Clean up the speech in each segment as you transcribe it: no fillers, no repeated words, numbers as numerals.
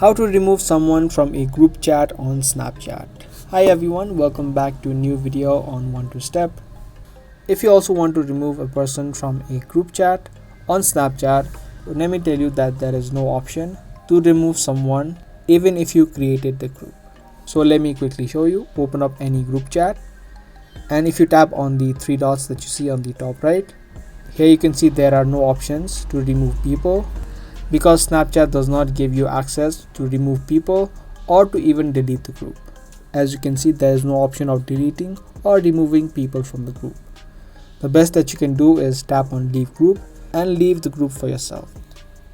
How to remove someone from a group chat on Snapchat. Hi everyone, welcome back to a new video on 1-2-Step. If you also want to remove a person from a group chat on Snapchat, let me tell you that there is no option to remove someone even if you created the group. So let me quickly show you. Open up any group chat, and if you tap on the three dots that you see on the top right, here you can see there are no options to remove people, because Snapchat does not give you access to remove people or to even delete the group. As you can see, there is no option of deleting or removing people from the group. The best that you can do is tap on leave group and leave the group for yourself.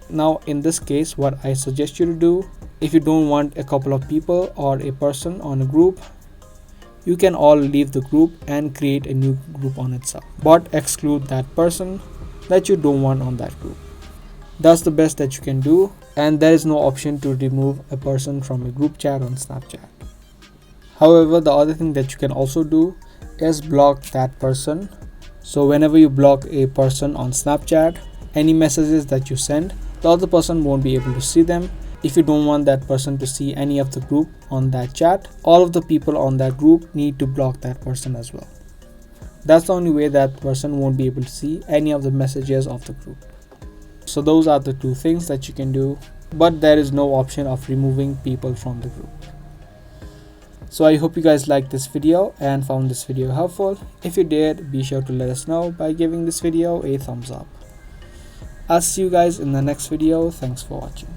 Now in this case, what I suggest you to do, if you don't want a couple of people or a person on a group, you can all leave the group and create a new group on itself, but exclude that person that you don't want on that group. That's the best that you can do, and there is no option to remove a person from a group chat on Snapchat. However, the other thing that you can also do is block that person. So whenever you block a person on Snapchat, any messages that you send, the other person won't be able to see them. If you don't want that person to see any of the group on that chat, all of the people on that group need to block that person as well. That's the only way that person won't be able to see any of the messages of the group. So those are the two things that you can do, but there is no option of removing people from the group. So I hope you guys liked this video and found this video helpful. If you did, be sure to let us know by giving this video a thumbs up. I'll see you guys in the next video. Thanks for watching.